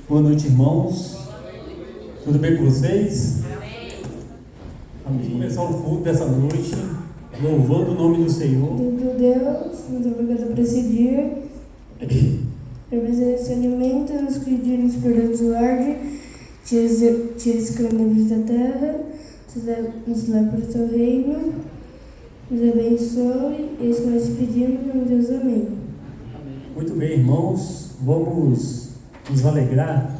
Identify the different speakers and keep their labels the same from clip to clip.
Speaker 1: Boa noite, irmãos. Tudo bem com vocês? Vamos começar o culto dessa noite, louvando o nome do Senhor.
Speaker 2: Meu Deus, muito obrigado por esse dia. Esse alimento, nos cuide-nos por do ordem, tira os carnívoros da terra, nos leva para o teu reino, nos abençoe, e isso que nós pedimos, em Deus, amém.
Speaker 1: Muito bem, irmãos, vamos nos alegrar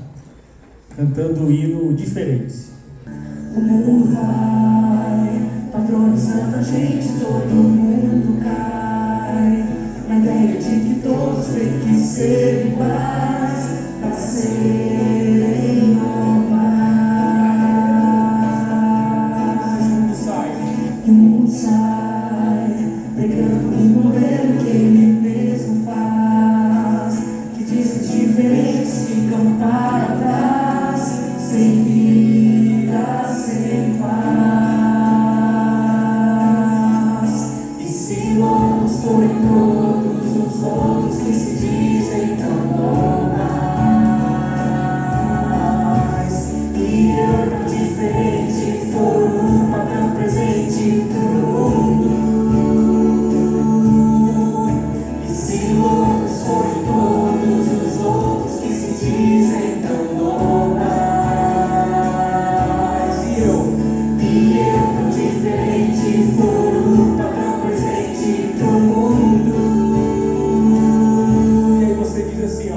Speaker 1: cantando um hino diferente.
Speaker 3: O mundo vai patronizando a gente, todo mundo cai na ideia de que todos têm que ser iguais para serem normais. E o mundo sai pregando um modelo que ele mesmo faz, que diz que diferentes ficam para trás, sem vida, sem paz. E se lobos forem todos os outros que se dizem tão normais, e eu tão diferente for o padrão presente do mundo. E se lobos forem todos os outros que se dizem tão normais, e eu tão diferente for o padrão presente do mundo.
Speaker 1: E aí você diz assim, ó.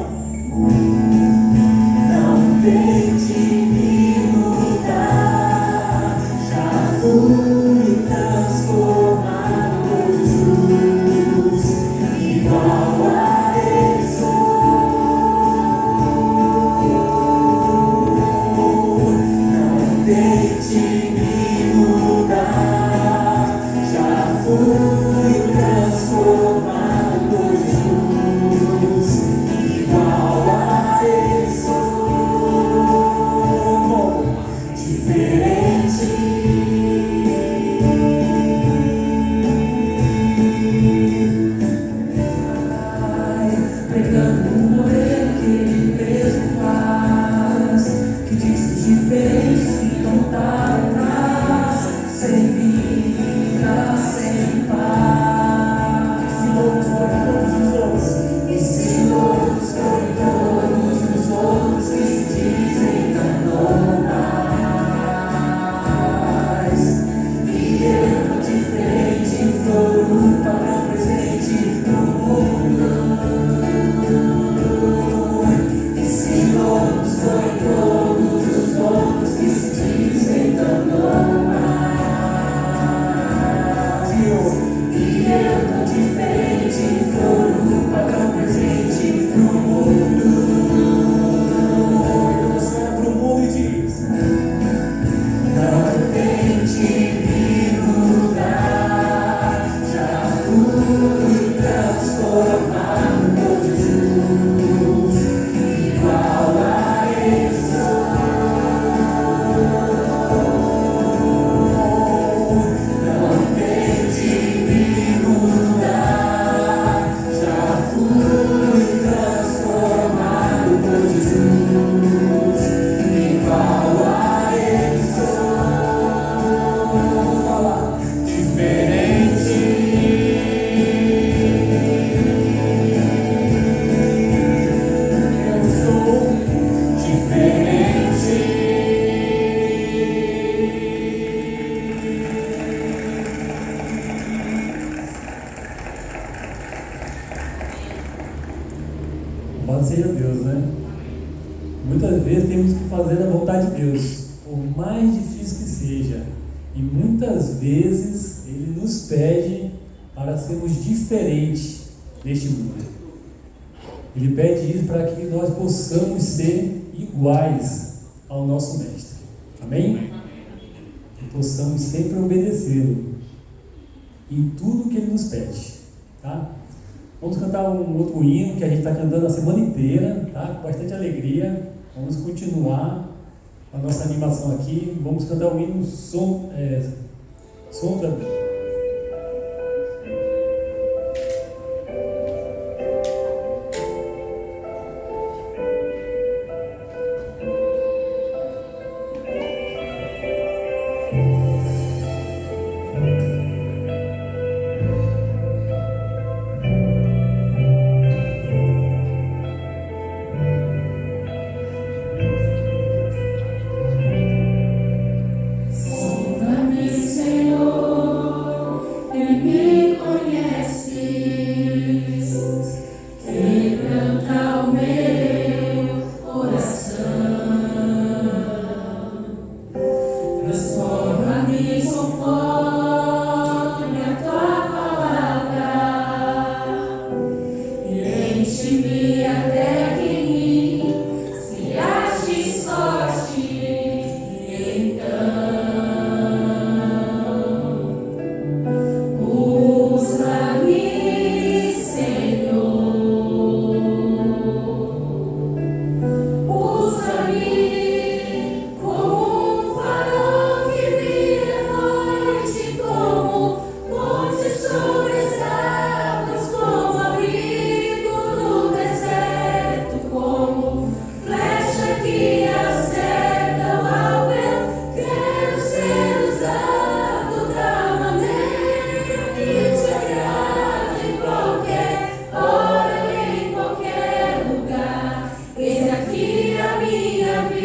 Speaker 3: Não tente me mudar, já fui transformado por Jesus, igual a Ele sou. Não tente me mudar, já fui transformado por Jesus, igual a Ele sou. Diferente. Pregando um modelo que ele mesmo faz, que diz que diferentes ficam para trás, sem vida, sem paz. Se loucos forem todos os outros, e se loucos forem todos os outros que se dizem tão normais, e eu tão diferente for o padrão presente do mundo. E se loucos forem todos os outros que se dizem tão normais, e eu tão diferente for o padrão presente do mundo.
Speaker 1: Então você olha para o mundo e diz:
Speaker 3: Não tente me mudar, já fui transformado por Jesus, igual a Ele sou. Não tente me mudar, já fui transformado por Jesus, igual a Ele sou. Fala, diferente. Eu sou diferente.
Speaker 1: Louvado seja Deus, né? Muitas vezes temos que fazer a vontade de Deus, por mais difícil que seja. E muitas vezes Ele nos pede para sermos diferentes deste mundo. Ele pede isso para que nós possamos ser iguais ao nosso Mestre. Amém? Que possamos sempre obedecê-lo em tudo que Ele nos pede. Tá? Vamos cantar um outro hino que a gente está cantando a semana inteira, tá? Com bastante alegria. Vamos continuar a nossa animação aqui. Vamos cantar o hino Som da Vida.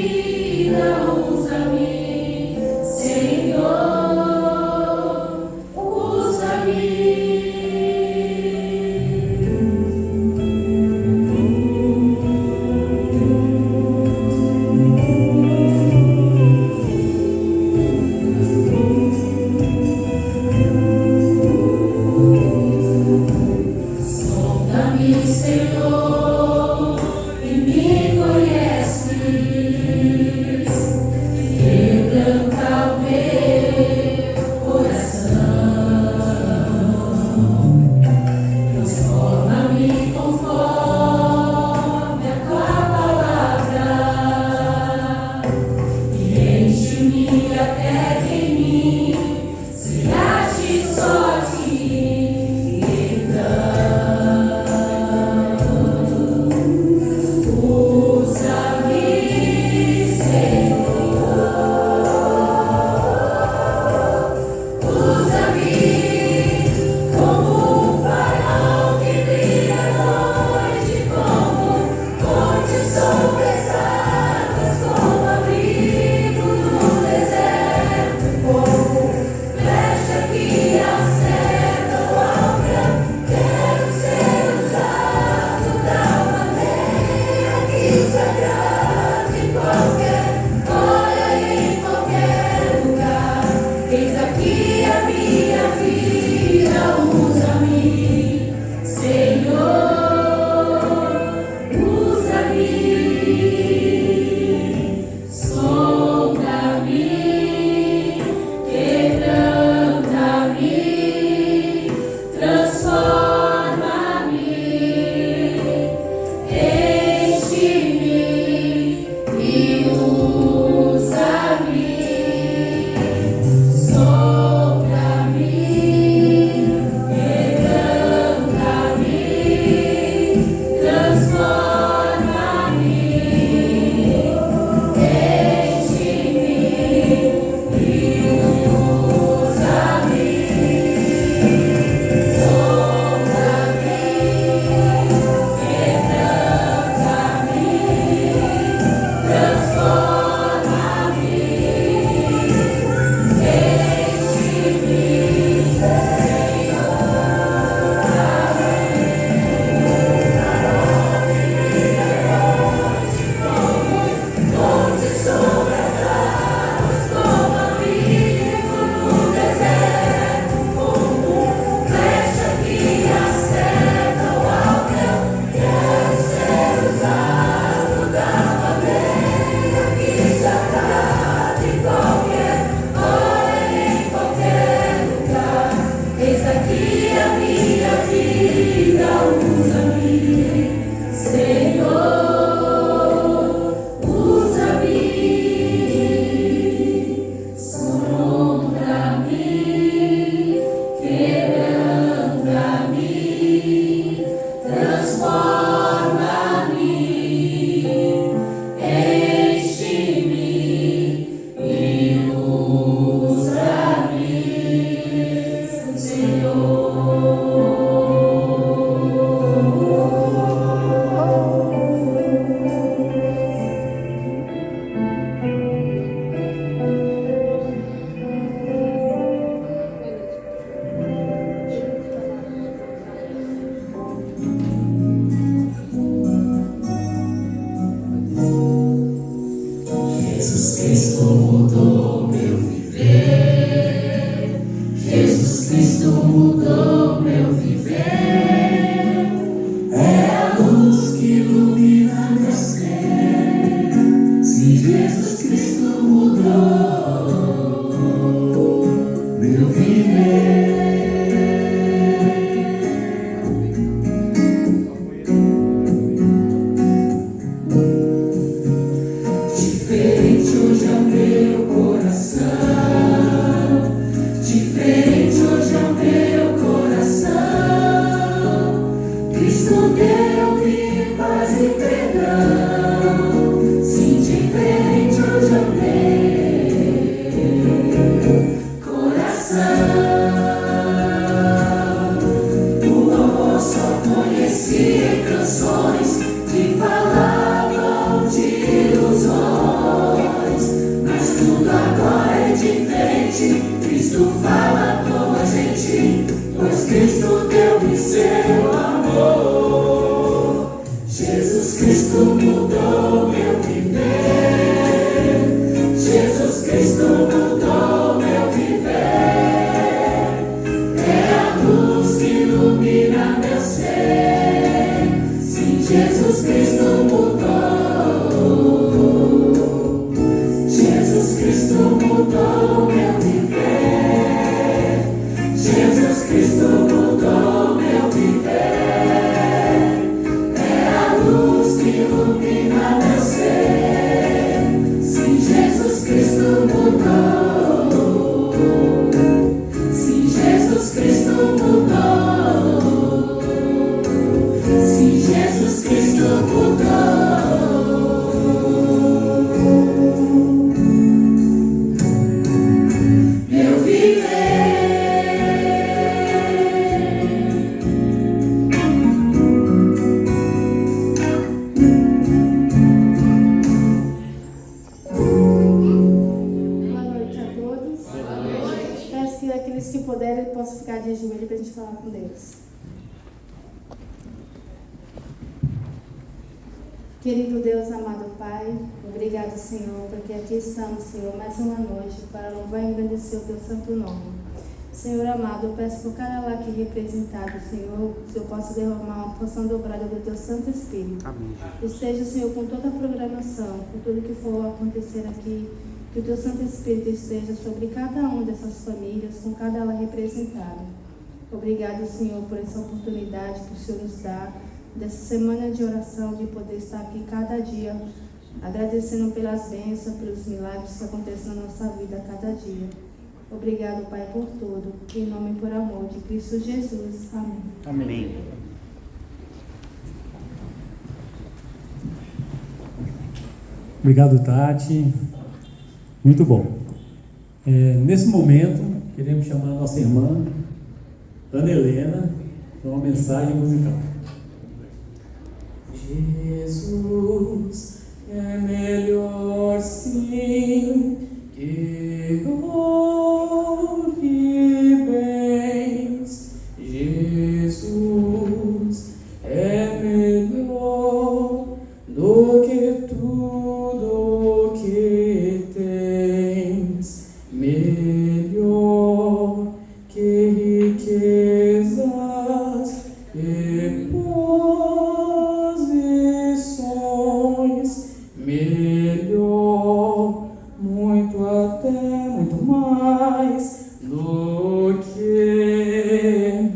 Speaker 3: vida, usa-me, Senhor, usa-me. Sonda-me, Senhor, e me conhece.
Speaker 4: de falar com Deus. Querido Deus, amado Pai, obrigado, Senhor, porque aqui estamos, Senhor, mais uma noite para louvar e engrandecer o Teu santo nome. Senhor amado, eu peço por cada lar aqui representado, Senhor, que eu possa derramar uma porção dobrada do Teu Santo Espírito.
Speaker 5: Amém.
Speaker 4: Esteja, Senhor, com toda a programação, com tudo que for acontecer aqui, que o Teu Santo Espírito esteja sobre cada uma dessas famílias, com cada lar representada. Obrigado, Senhor, por essa oportunidade que o Senhor nos dá, dessa semana de oração, de poder estar aqui cada dia, agradecendo pelas bênçãos, pelos milagres que acontecem na nossa vida a cada dia. Obrigado, Pai, por tudo. Em nome e por amor de Cristo Jesus. Amém.
Speaker 5: Amém.
Speaker 1: Obrigado, Tati. Muito bom. Nesse momento, queremos chamar a nossa irmã, Ana Helena, para uma mensagem musical.
Speaker 3: Jesus é melhor sim que ouro e bens. Jesus é melhor do que tudo que tens, melhor que riquezas e posições, melhor, muito até, muito mais do que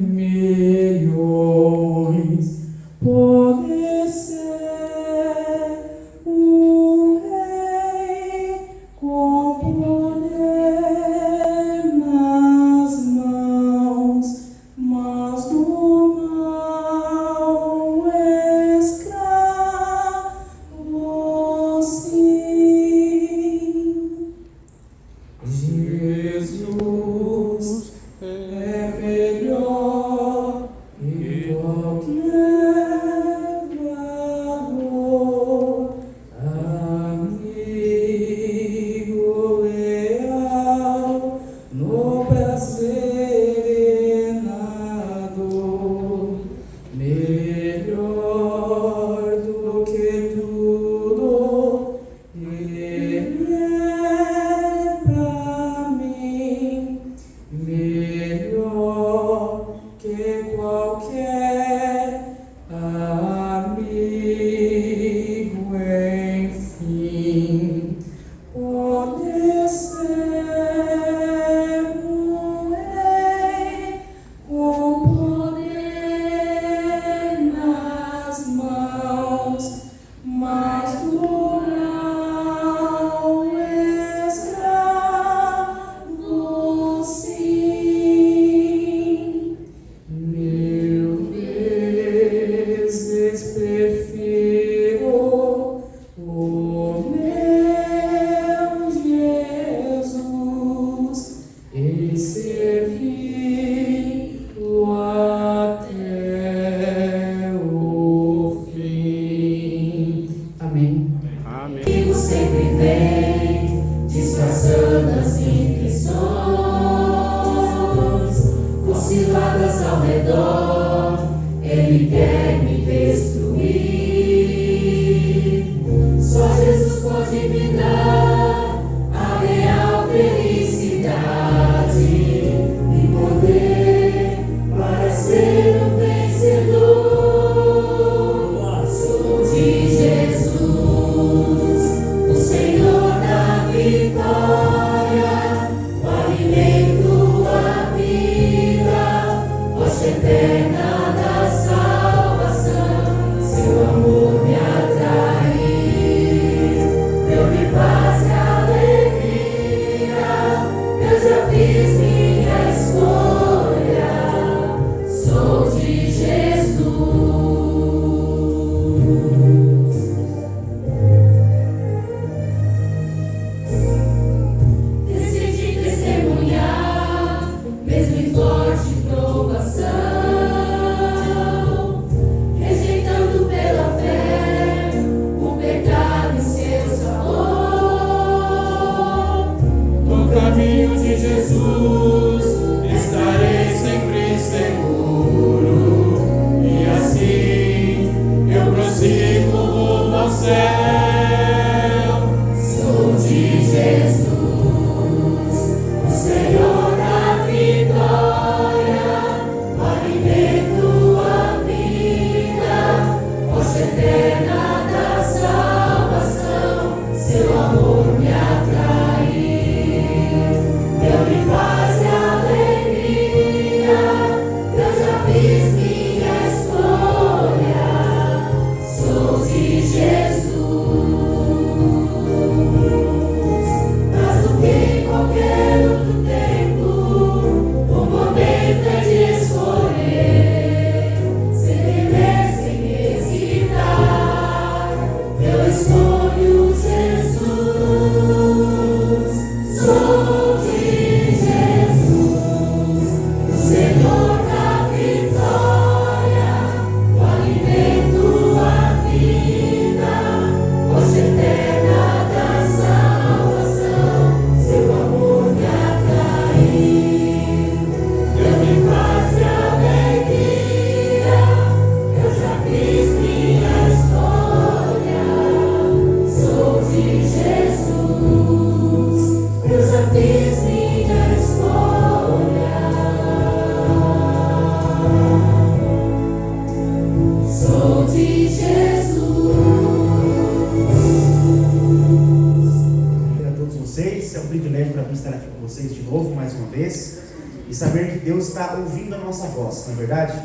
Speaker 3: milhões, poder ser um rei com poder nas mãos, mas do mal escravo sim. Jesus é melhor que qualquer valor, amigo leal no prazer e na dor, melhor do que tudo Ele é pra mim, melhor que qualquer amigo, enfim, poder ser um rei com poder nas mãos, mas do mal escravo sim. Mil vezes prefiro o meu Jesus e servi-lo até o fim. Amém.
Speaker 5: Amém.
Speaker 3: Amigo sempre vem disfarçando as intenções, com ciladas ao redor, ele quer me destruir. Só Jesus pode me dar a real felicidade e poder para ser um vencedor. Sou de Jesus, o Senhor da vitória, o alimento da vida, rocha eterna da salvação. Seu amor me atraiu, deu-me paz
Speaker 5: privilégio para mim estar aqui com vocês de novo, mais uma vez, e saber que Deus está ouvindo a nossa voz, não é verdade?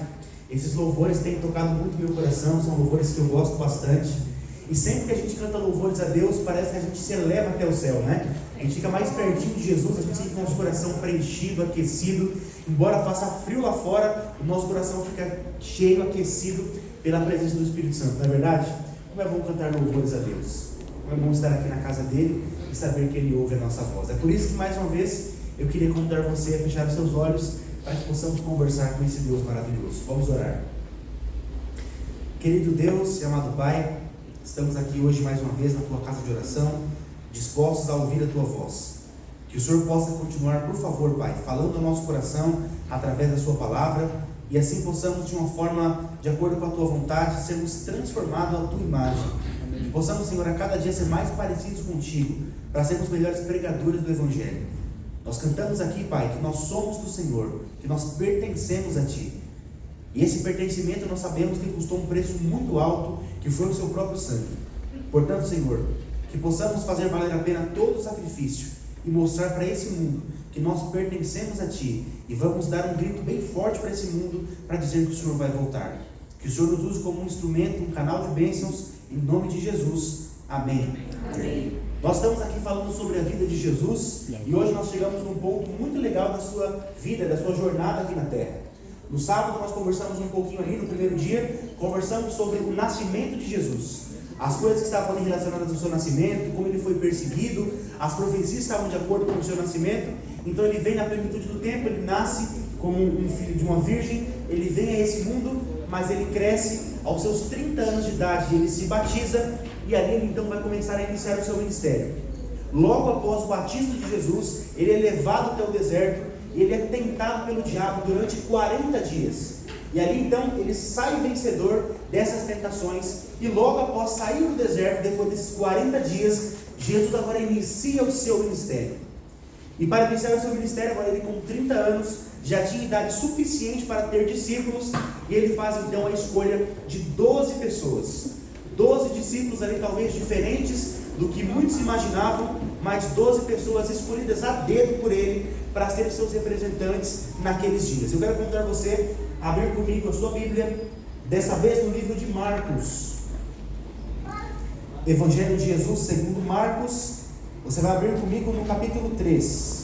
Speaker 5: Esses louvores têm tocado muito meu coração, são louvores que eu gosto bastante, e sempre que a gente canta louvores a Deus, parece que a gente se eleva até o céu, né? A gente fica mais pertinho de Jesus, a gente sente o nosso coração preenchido, aquecido, embora faça frio lá fora, o nosso coração fica cheio, aquecido pela presença do Espírito Santo, não é verdade? Como é bom cantar louvores a Deus, como é bom estar aqui na casa dele e saber que ele ouve a nossa voz. É por isso que mais uma vez eu queria convidar você a fechar os seus olhos para que possamos conversar com esse Deus maravilhoso. Vamos orar. Querido Deus e amado Pai, estamos aqui hoje mais uma vez na tua casa de oração, dispostos a ouvir a tua voz. Que o Senhor possa continuar, por favor, Pai, falando ao nosso coração através da sua palavra, e assim possamos, de uma forma de acordo com a tua vontade, sermos transformados à tua imagem. Que possamos, Senhor, a cada dia ser mais parecidos contigo, para sermos melhores pregadores do Evangelho. Nós cantamos aqui, Pai, que nós somos do Senhor, que nós pertencemos a Ti. E esse pertencimento nós sabemos que custou um preço muito alto, que foi o seu próprio sangue. Portanto, Senhor, que possamos fazer valer a pena todo o sacrifício e mostrar para esse mundo que nós pertencemos a Ti, e vamos dar um grito bem forte para esse mundo, para dizer que o Senhor vai voltar. Que o Senhor nos use como um instrumento, um canal de bênçãos, em nome de Jesus. Amém. Amém. Nós estamos aqui falando sobre a vida de Jesus, e hoje nós chegamos num ponto muito legal da sua vida, da sua jornada aqui na Terra. No sábado nós conversamos um pouquinho ali, no primeiro dia, conversamos sobre o nascimento de Jesus. As coisas que estavam ali relacionadas ao seu nascimento, como ele foi perseguido, as profecias estavam de acordo com o seu nascimento. Então ele vem na plenitude do tempo, ele nasce como um filho de uma virgem, ele vem a esse mundo, mas ele cresce aos seus 30 anos de idade, ele se batiza, e ali ele então vai começar a iniciar o seu ministério. Logo após o batismo de Jesus, ele é levado até o deserto, e ele é tentado pelo diabo durante 40 dias. E ali então ele sai vencedor dessas tentações, e logo após sair do deserto, depois desses 40 dias, Jesus agora inicia o seu ministério. E para iniciar o seu ministério, agora ele com 30 anos, já tinha idade suficiente para ter discípulos, e ele faz então a escolha de 12 pessoas. 12 discípulos ali talvez diferentes do que muitos imaginavam, mas 12 pessoas escolhidas a dedo por ele, para serem seus representantes naqueles dias. Eu quero convidar você a abrir comigo a sua Bíblia, dessa vez no livro de Marcos. Evangelho de Jesus segundo Marcos. Você vai abrir comigo no capítulo 3.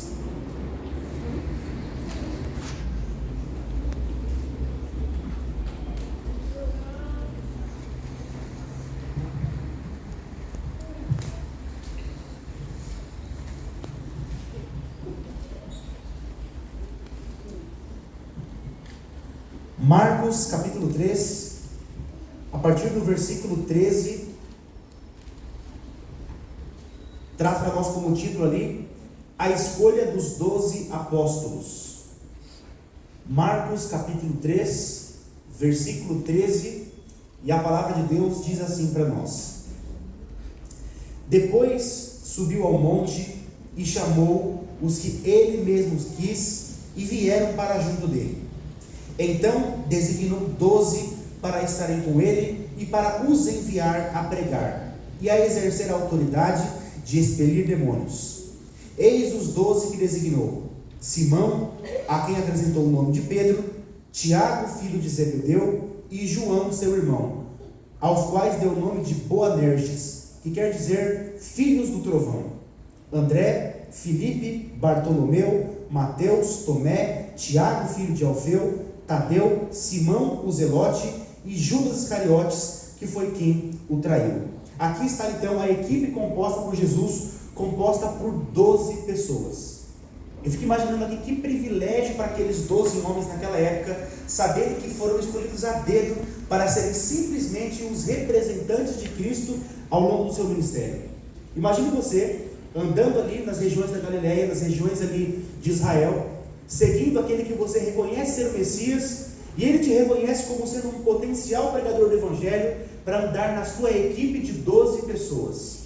Speaker 5: Marcos capítulo 3, a partir do versículo 13, traz para nós como título ali, a escolha dos 12 apóstolos. Marcos capítulo 3, versículo 13, e a palavra de Deus diz assim para nós: Depois subiu ao monte e chamou os que ele mesmo quis, e vieram para junto dele. Então designou 12 para estarem com ele e para os enviar a pregar e a exercer a autoridade de expelir demônios. Eis os 12 que designou: Simão, a quem apresentou o nome de Pedro, Tiago, filho de Zebedeu, e João, seu irmão, aos quais deu o nome de Boanerges, que quer dizer filhos do trovão. André, Filipe, Bartolomeu, Mateus, Tomé, Tiago, filho de Alfeu, Tadeu, Simão, o Zelote, e Judas Iscariotes, que foi quem o traiu. Aqui está então a equipe composta por Jesus, composta por 12 pessoas. Eu fico imaginando aqui que privilégio para aqueles 12 homens naquela época, saberem que foram escolhidos a dedo para serem simplesmente os representantes de Cristo ao longo do seu ministério. Imagine você andando ali nas regiões da Galileia, nas regiões ali de Israel, seguindo aquele que você reconhece ser o Messias, e ele te reconhece como sendo um potencial pregador do Evangelho, para andar na sua equipe de 12 pessoas.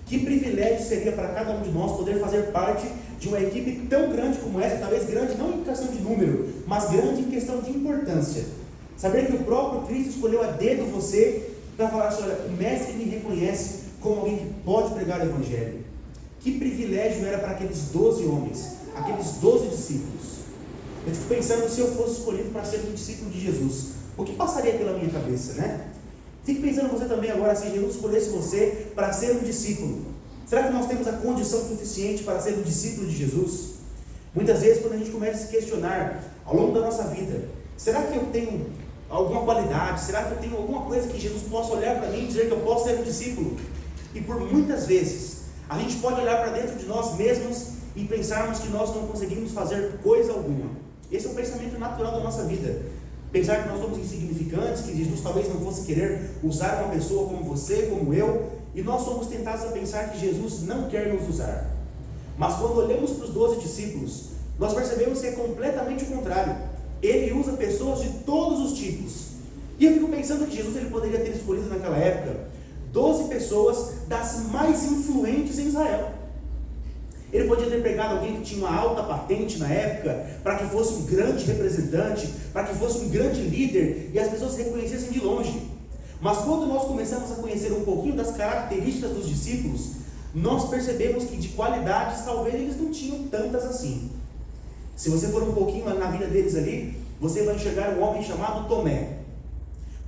Speaker 5: Que privilégio seria para cada um de nós poder fazer parte de uma equipe tão grande como essa, talvez grande não em questão de número, mas grande em questão de importância. Saber que o próprio Cristo escolheu a dedo você para falar assim: olha, o mestre me reconhece como alguém que pode pregar o Evangelho. Que privilégio era para aqueles 12 homens, aqueles 12 discípulos. Eu fico pensando, se eu fosse escolhido para ser um discípulo de Jesus, o que passaria pela minha cabeça, né? Fique pensando você também agora, se Jesus escolhesse você para ser um discípulo. Será que nós temos a condição suficiente para ser um discípulo de Jesus? Muitas vezes, quando a gente começa a se questionar ao longo da nossa vida, será que eu tenho alguma qualidade? Será que eu tenho alguma coisa que Jesus possa olhar para mim e dizer que eu posso ser um discípulo? E por muitas vezes, a gente pode olhar para dentro de nós mesmos e pensarmos que nós não conseguimos fazer coisa alguma. Esse é um pensamento natural da nossa vida. Pensar que nós somos insignificantes, que Jesus talvez não fosse querer usar uma pessoa como você, como eu, e nós somos tentados a pensar que Jesus não quer nos usar. Mas quando olhamos para os 12 discípulos, nós percebemos que é completamente o contrário. Ele usa pessoas de todos os tipos. E eu fico pensando que Jesus ele poderia ter escolhido naquela época 12 pessoas das mais influentes em Israel. Ele podia ter pegado alguém que tinha uma alta patente na época, para que fosse um grande representante, para que fosse um grande líder, e as pessoas reconhecessem de longe. Mas quando nós começamos a conhecer um pouquinho das características dos discípulos, nós percebemos que de qualidades talvez eles não tinham tantas assim. Se você for um pouquinho na vida deles ali, você vai enxergar um homem chamado Tomé.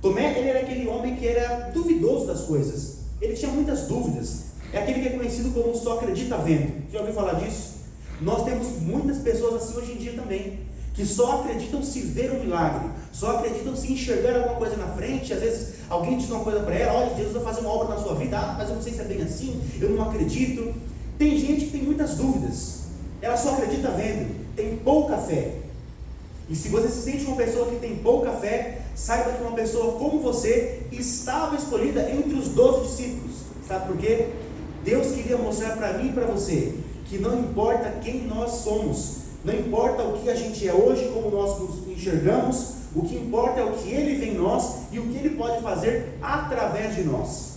Speaker 5: Tomé, ele era aquele homem que era duvidoso das coisas. Ele tinha muitas dúvidas. É aquele que é conhecido como só acredita vendo. Já ouviu falar disso? Nós temos muitas pessoas assim hoje em dia também, que só acreditam se ver um milagre, só acreditam se enxergar alguma coisa na frente. Às vezes alguém diz uma coisa para ela: olha, Jesus vai fazer uma obra na sua vida. Ah, mas eu não sei se é bem assim, eu não acredito. Tem gente que tem muitas dúvidas, ela só acredita vendo, tem pouca fé. E se você se sente uma pessoa que tem pouca fé, saiba que uma pessoa como você estava escolhida entre os 12 discípulos. Sabe por quê? Deus queria mostrar para mim e para você que não importa quem nós somos, não importa o que a gente é hoje, como nós nos enxergamos, o que importa é o que Ele vê em nós e o que Ele pode fazer através de nós.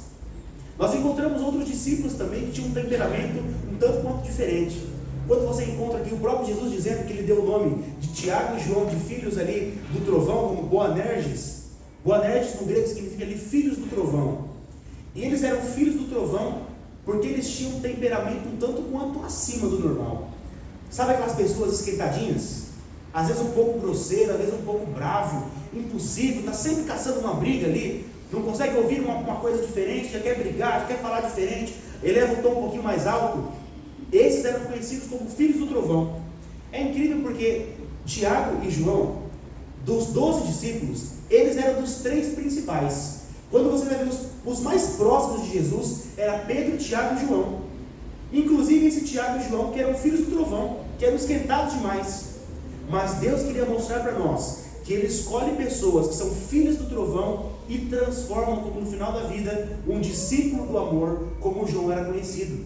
Speaker 5: Nós encontramos outros discípulos também que tinham um temperamento um tanto quanto diferente. Quando você encontra aqui o próprio Jesus dizendo que Ele deu o nome de Tiago e João, de filhos ali do trovão, como Boanerges. Boanerges no grego significa ali filhos do trovão. E eles eram filhos do trovão porque eles tinham um temperamento um tanto quanto acima do normal. Sabe aquelas pessoas esquentadinhas? Às vezes um pouco grosseiro, às vezes um pouco bravo, impulsivo, está sempre caçando uma briga ali, não consegue ouvir uma coisa diferente, já quer brigar, já quer falar diferente, eleva o tom um pouquinho mais alto. Esses eram conhecidos como filhos do trovão. É incrível porque Tiago e João, dos 12 discípulos, eles eram dos 3 principais. Quando você vai ver os mais próximos de Jesus, era Pedro, Tiago e João. Inclusive esse Tiago e João, que eram filhos do trovão, que eram esquentados demais. Mas Deus queria mostrar para nós que Ele escolhe pessoas que são filhos do trovão e transformam, como no final da vida, um discípulo do amor, como João era conhecido.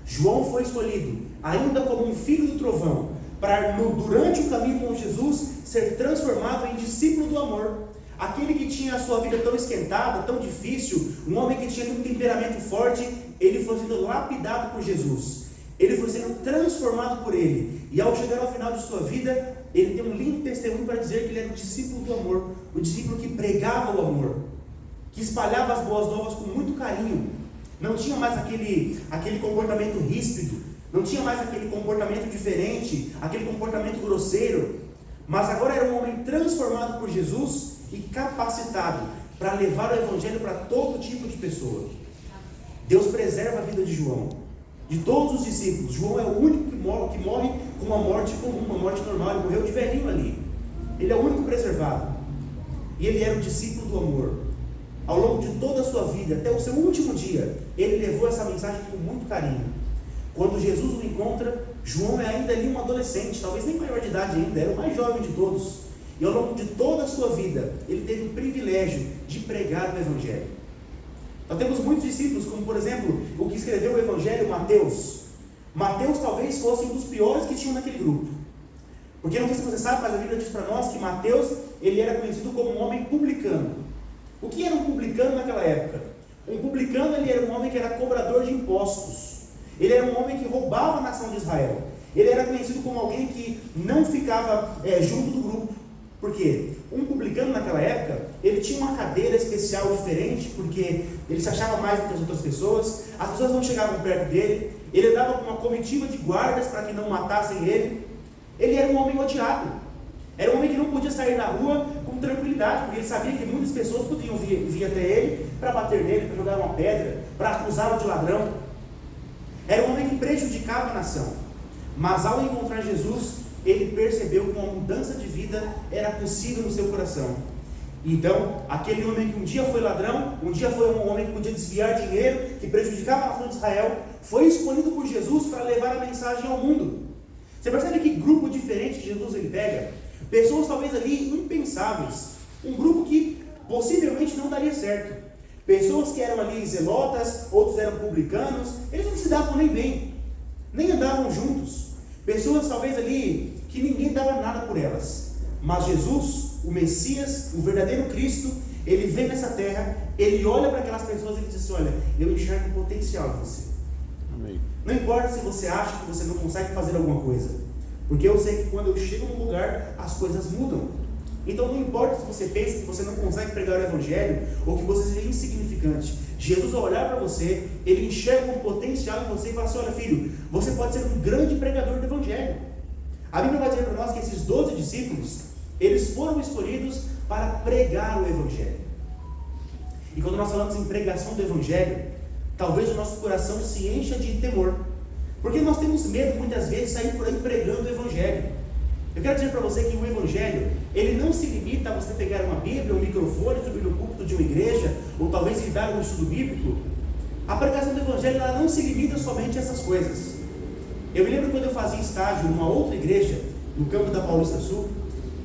Speaker 5: João foi escolhido, ainda como um filho do trovão, para durante o caminho com Jesus, ser transformado em discípulo do amor. Aquele que tinha a sua vida tão esquentada, tão difícil, um homem que tinha um temperamento forte, ele foi sendo lapidado por Jesus. Ele foi sendo transformado por Ele. E ao chegar ao final de sua vida, ele tem um lindo testemunho para dizer que ele era o discípulo do amor. O discípulo que pregava o amor, que espalhava as boas novas com muito carinho. Não tinha mais aquele comportamento ríspido, não tinha mais aquele comportamento diferente, aquele comportamento grosseiro. Mas agora era um homem transformado por Jesus e capacitado para levar o Evangelho para todo tipo de pessoa. Deus preserva a vida de João. De todos os discípulos, João é o único que morre com uma morte comum, uma morte normal. Ele morreu de velhinho ali. Ele é o único preservado. E ele era o discípulo do amor. Ao longo de toda a sua vida, até o seu último dia, ele levou essa mensagem com muito carinho. Quando Jesus o encontra, João é ainda ali um adolescente, talvez nem maior de idade ainda, era o mais jovem de todos. E ao longo de toda a sua vida, ele teve o privilégio de pregar o Evangelho. Nós temos muitos discípulos, como por exemplo, o que escreveu o Evangelho, Mateus. Mateus talvez fosse um dos piores que tinham naquele grupo. Porque não sei se você sabe, mas a Bíblia diz para nós que Mateus, ele era conhecido como um homem publicano. O que era um publicano naquela época? Um publicano, ele era um homem que era cobrador de impostos. Ele era um homem que roubava a nação de Israel. Ele era conhecido como alguém que não ficava junto do grupo. Por quê? Um publicano naquela época, ele tinha uma cadeira especial diferente, porque ele se achava mais do que as outras pessoas, as pessoas não chegavam perto dele, ele andava com uma comitiva de guardas para que não matassem ele. Ele era um homem odiado, era um homem que não podia sair na rua com tranquilidade, porque ele sabia que muitas pessoas podiam vir até ele para bater nele, para jogar uma pedra, para acusá-lo de ladrão. Era um homem que prejudicava a nação, mas ao encontrar Jesus, ele percebeu que uma mudança de vida era possível no seu coração. Então, aquele homem que um dia foi ladrão, um dia foi um homem que podia desviar dinheiro, que prejudicava a nação de Israel, foi escolhido por Jesus para levar a mensagem ao mundo. Você percebe que grupo diferente Jesus ele pega? Pessoas talvez ali impensáveis, um grupo que possivelmente não daria certo. Pessoas que eram ali zelotas, outros eram publicanos, eles não se davam nem bem, nem andavam juntos. Pessoas talvez ali que ninguém dava nada por elas. Mas Jesus, o Messias, o verdadeiro Cristo, ele vem nessa terra, ele olha para aquelas pessoas e ele diz assim: olha, eu enxergo o potencial em você.
Speaker 6: Amém.
Speaker 5: Não importa se você acha que você não consegue fazer alguma coisa, porque eu sei que quando eu chego num lugar, as coisas mudam. Então não importa se você pensa que você não consegue pregar o Evangelho, ou que você seja insignificante. Jesus, ao olhar para você, ele enxerga um potencial em você e fala assim: olha filho, você pode ser um grande pregador do Evangelho. A Bíblia vai dizer para nós que esses 12 discípulos, eles foram escolhidos para pregar o Evangelho. E quando nós falamos em pregação do Evangelho, talvez o nosso coração se encha de temor, porque nós temos medo muitas vezes de sair por aí pregando o Evangelho. Eu quero dizer para você que o Evangelho, ele não se limita a você pegar uma Bíblia, um microfone, subir no púlpito de uma igreja, ou talvez lhe dar um estudo bíblico. A pregação do Evangelho, ela não se limita somente a essas coisas. Eu me lembro quando eu fazia estágio numa outra igreja, no campo da Paulista Sul,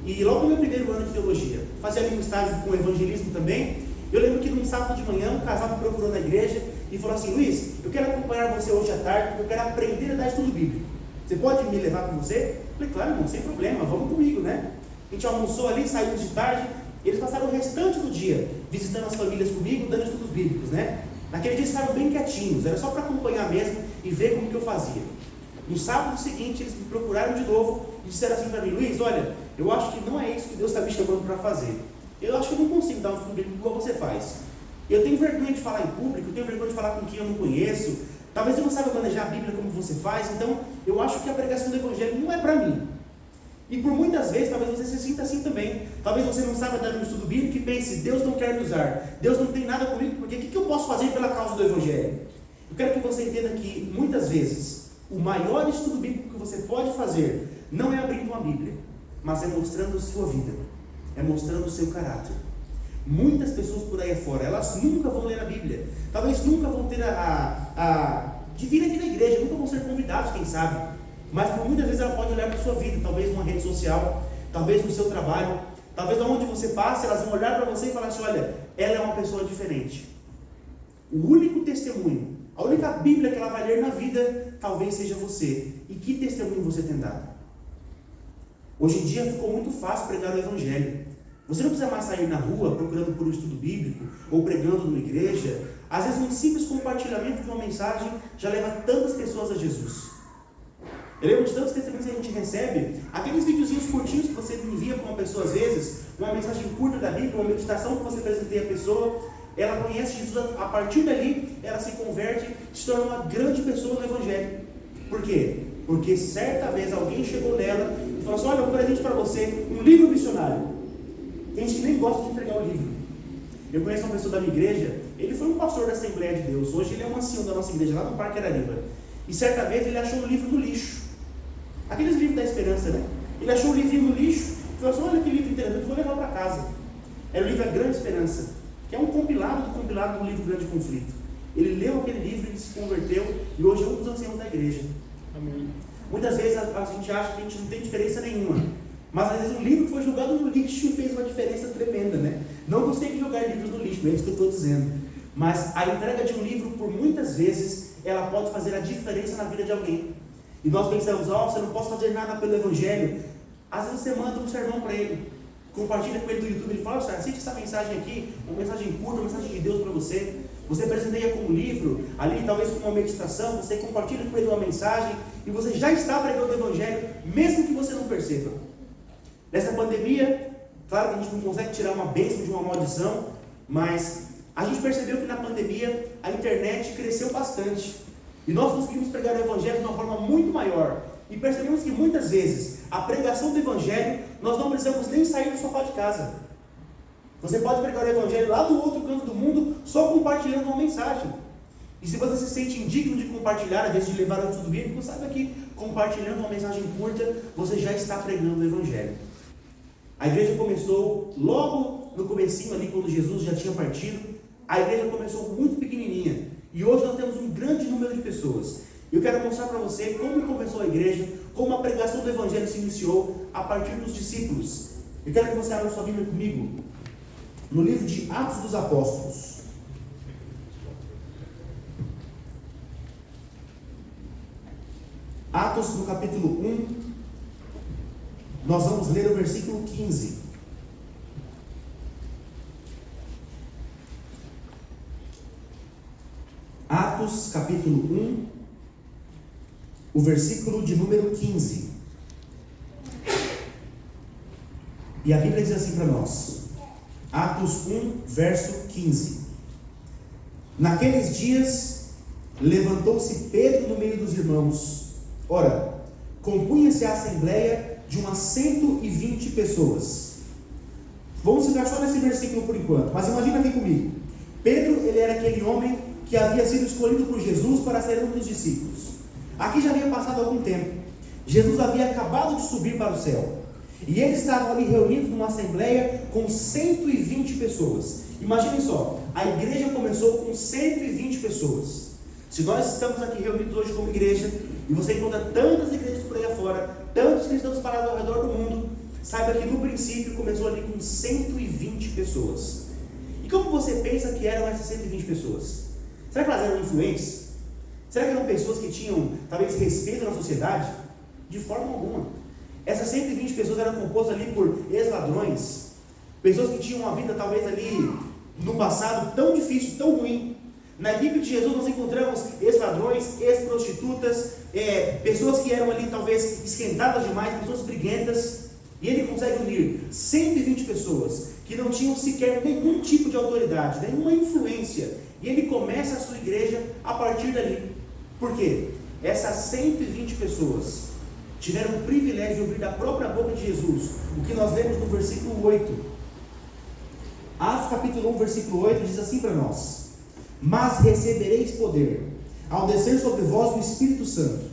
Speaker 5: e logo no meu primeiro ano de teologia, fazia ali um estágio com evangelismo também. Eu lembro que num sábado de manhã, um casal me procurou na igreja e falou assim: Luiz, eu quero acompanhar você hoje à tarde, porque eu quero aprender a dar estudo bíblico. Você pode me levar com você? Eu falei: claro, irmão, sem problema, vamos comigo, né? A gente almoçou ali, saímos de tarde, e eles passaram o restante do dia visitando as famílias comigo, dando estudos bíblicos, né? Naquele dia eles ficaram bem quietinhos, era só para acompanhar mesmo e ver como que eu fazia. No sábado seguinte, eles me procuraram de novo e disseram assim para mim: Luiz, olha, eu acho que não é isso que Deus está me chamando para fazer. Eu acho que eu não consigo dar um estudo bíblico igual você faz. Eu tenho vergonha de falar em público, eu tenho vergonha de falar com quem eu não conheço. Talvez eu não saiba manejar a Bíblia como você faz, então eu acho que a pregação do Evangelho não é para mim. E por muitas vezes, talvez você se sinta assim também. Talvez você não saiba dar um estudo bíblico e pense: Deus não quer me usar, Deus não tem nada comigo, porque o que eu posso fazer pela causa do Evangelho? Eu quero que você entenda que muitas vezes o maior estudo bíblico que você pode fazer não é abrindo uma Bíblia, mas é mostrando a sua vida, é mostrando o seu caráter. Muitas pessoas por aí fora, elas nunca vão ler a Bíblia, talvez nunca vão ter de vir aqui na igreja, nunca vão ser convidados, quem sabe, mas por muitas vezes ela pode olhar para a sua vida, talvez numa rede social, talvez no seu trabalho, talvez onde você passe, elas vão olhar para você e falar assim: olha, ela é uma pessoa diferente. O único testemunho, a única Bíblia que ela vai ler na vida, talvez seja você. E que testemunho você tem dado? Hoje em dia ficou muito fácil pregar o Evangelho. Você não precisa mais sair na rua procurando por um estudo bíblico ou pregando numa igreja. Às vezes um simples compartilhamento de uma mensagem já leva tantas pessoas a Jesus. Eu lembro de tantos testemunhos que a gente recebe, aqueles videozinhos curtinhos que você envia para uma pessoa às vezes, uma mensagem curta da Bíblia, uma meditação que você apresenteia a pessoa, ela conhece Jesus, a partir dali ela se converte, se torna uma grande pessoa no Evangelho. Por quê? Porque certa vez alguém chegou nela e falou assim: olha, eu presente para você um livro missionário. Tem gente que nem gosta de entregar o livro. Eu conheço uma pessoa da minha igreja, ele foi um pastor da Assembleia de Deus, hoje ele é um ancião da nossa igreja, lá no Parque Arariba. E certa vez ele achou um livro no lixo, aqueles livros da esperança, né? Ele achou um livrinho no lixo e falou assim: olha que livro interessante, vou levar para casa. Era o livro A Grande Esperança, que é um compilado do livro Grande Conflito. Ele leu aquele livro, ele se converteu e hoje é um dos anciãos da igreja. Amém. Muitas vezes a gente acha que a gente não tem diferença nenhuma, mas às vezes um livro que foi jogado no lixo fez uma diferença tremenda, né? Não gostei de jogar livros no lixo, não é isso que eu estou dizendo, mas a entrega de um livro, por muitas vezes, ela pode fazer a diferença na vida de alguém. E nós pensamos: ó, você não pode fazer nada pelo Evangelho. Às vezes você manda um sermão para ele, compartilha com ele do YouTube, ele fala: assiste essa mensagem aqui, uma mensagem curta, uma mensagem de Deus para você. Você presenteia com um livro, ali talvez com uma meditação, você compartilha com ele uma mensagem, e você já está pregando o Evangelho, mesmo que você não perceba. Nessa pandemia, Claro que a gente não consegue tirar uma bênção de uma maldição, mas a gente percebeu que na pandemia a internet cresceu bastante. E nós conseguimos pregar o Evangelho de uma forma muito maior. E percebemos que muitas vezes a pregação do Evangelho, nós não precisamos nem sair do sofá de casa. Você pode pregar o Evangelho lá do outro canto do mundo, só compartilhando uma mensagem. E se você se sente indigno de compartilhar, às vezes de levar ao estudo bíblico, saiba que compartilhando uma mensagem curta, você já está pregando o Evangelho. A igreja começou logo no comecinho ali, quando Jesus já tinha partido. A igreja começou muito pequenininha. E hoje nós temos um grande número de pessoas. Eu quero mostrar para você como começou a igreja, como a pregação do Evangelho se iniciou a partir dos discípulos. Eu quero que você abra sua Bíblia comigo no livro de Atos dos Apóstolos. Atos, no capítulo 1, nós vamos ler o versículo 15. Atos, capítulo 1, o versículo de número 15. E a Bíblia diz assim para nós, Atos 1, verso 15. Naqueles dias, levantou-se Pedro no meio dos irmãos. Ora, compunha-se a assembleia de umas 120 pessoas. Vamos ficar só nesse versículo por enquanto, mas imagina aqui comigo. Pedro, ele era aquele homem que havia sido escolhido por Jesus para ser um dos discípulos. Aqui já havia passado algum tempo. Jesus havia acabado de subir para o céu. E eles estavam ali reunidos numa assembleia com 120 pessoas. Imaginem só, a igreja começou com 120 pessoas. Se nós estamos aqui reunidos hoje como igreja, e você encontra tantas igrejas por aí afora, tantos cristãos parados ao redor do mundo, saiba que no princípio começou ali com 120 pessoas. E como você pensa que eram essas 120 pessoas? Será que elas eram influentes? Será que eram pessoas que tinham, talvez, respeito na sociedade? De forma alguma. Essas 120 pessoas eram compostas ali por ex-ladrões, pessoas que tinham uma vida, talvez, ali no passado tão difícil, tão ruim. Na equipe de Jesus nós encontramos ex-ladrões, ex-prostitutas, pessoas que eram ali, talvez, esquentadas demais, pessoas briguentas. E ele consegue unir 120 pessoas que não tinham sequer nenhum tipo de autoridade, nenhuma influência. E ele começa a sua igreja a partir dali. Por quê? Essas 120 pessoas tiveram o privilégio de ouvir da própria boca de Jesus o que nós lemos no versículo 8. Atos capítulo 1, versículo 8 diz assim para nós: mas recebereis poder ao descer sobre vós o Espírito Santo,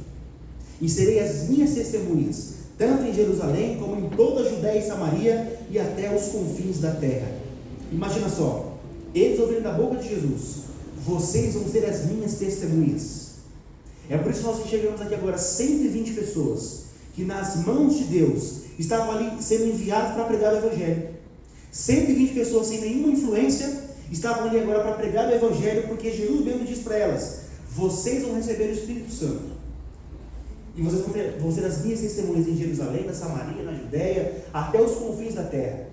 Speaker 5: e serei as minhas testemunhas, tanto em Jerusalém como em toda a Judéia e Samaria e até os confins da terra. Imagina só, eles ouviram da boca de Jesus: vocês vão ser as minhas testemunhas. É por isso que nós enxergamos aqui agora 120 pessoas que nas mãos de Deus estavam ali sendo enviadas para pregar o Evangelho. 120 pessoas sem nenhuma influência estavam ali agora para pregar o Evangelho, porque Jesus mesmo disse para elas: vocês vão receber o Espírito Santo, e vocês vão ser as minhas testemunhas em Jerusalém, na Samaria, na Judéia, até os confins da terra.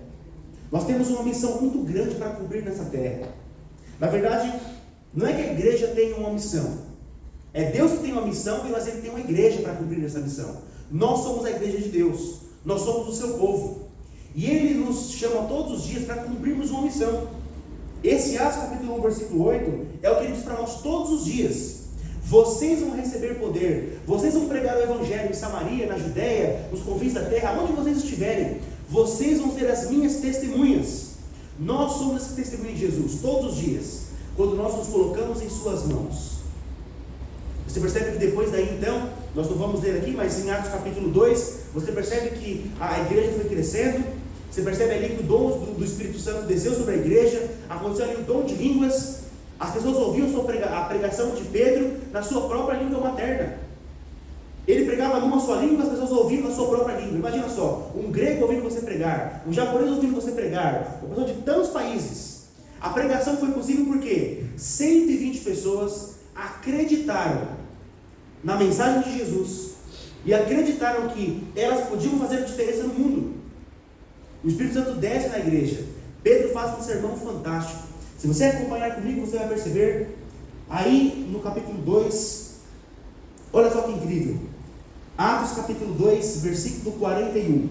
Speaker 5: Nós temos uma missão muito grande para cumprir nessa terra. Na verdade, não é que a igreja tenha uma missão, é Deus que tem uma missão, mas Ele tem uma igreja para cumprir essa missão. Nós somos a igreja de Deus, nós somos o seu povo, e Ele nos chama todos os dias para cumprirmos uma missão. Esse Atos capítulo 1, versículo 8, é o que Ele diz para nós todos os dias: vocês vão receber poder, vocês vão pregar o Evangelho em Samaria, na Judéia, nos confins da terra, onde vocês estiverem, vocês vão ser as minhas testemunhas. Nós somos essa testemunha de Jesus, todos os dias, quando nós nos colocamos em suas mãos. Você percebe que depois daí então, nós não vamos ler aqui, mas em Atos capítulo 2, você percebe que a igreja foi crescendo. Você percebe ali que o dom do Espírito Santo desceu sobre a igreja, aconteceu ali o dom de línguas. As pessoas ouviam a pregação de Pedro na sua própria língua materna. Ele pregava numa sua língua, as pessoas ouviam na sua própria língua. Imagina só, um grego ouvindo você pregar, um japonês ouvindo você pregar, uma pessoa de tantos países. A pregação foi possível porque 120 pessoas acreditaram na mensagem de Jesus e acreditaram que elas podiam fazer diferença no mundo. O Espírito Santo desce na igreja. Pedro faz um sermão fantástico. Se você acompanhar comigo, você vai perceber aí no capítulo 2, olha só que incrível. Atos capítulo 2, versículo 41.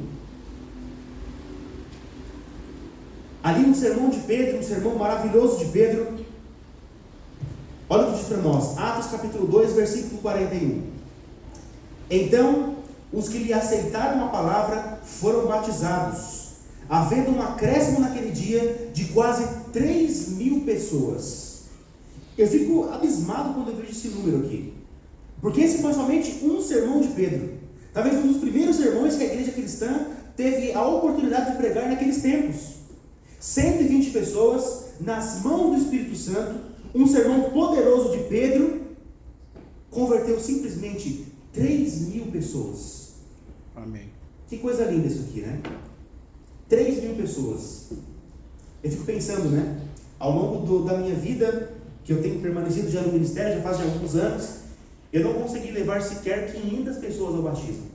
Speaker 5: Ali no sermão de Pedro, um sermão maravilhoso de Pedro, olha o que diz para nós, Atos capítulo 2, versículo 41. Então, os que lhe aceitaram a palavra foram batizados, havendo um acréscimo naquele dia de quase 3.000 pessoas. Eu fico abismado quando eu vejo esse número aqui, porque esse foi somente um sermão de Pedro, talvez um dos primeiros sermões que a igreja cristã teve a oportunidade de pregar naqueles tempos. 120 pessoas nas mãos do Espírito Santo, um sermão poderoso de Pedro, converteu simplesmente 3.000 pessoas.
Speaker 6: Amém.
Speaker 5: Que coisa linda isso aqui, né? 3.000 pessoas. Eu fico pensando, né? Ao longo da minha vida, que eu tenho permanecido já no ministério, já faz alguns anos, eu não consegui levar sequer 500 pessoas ao batismo.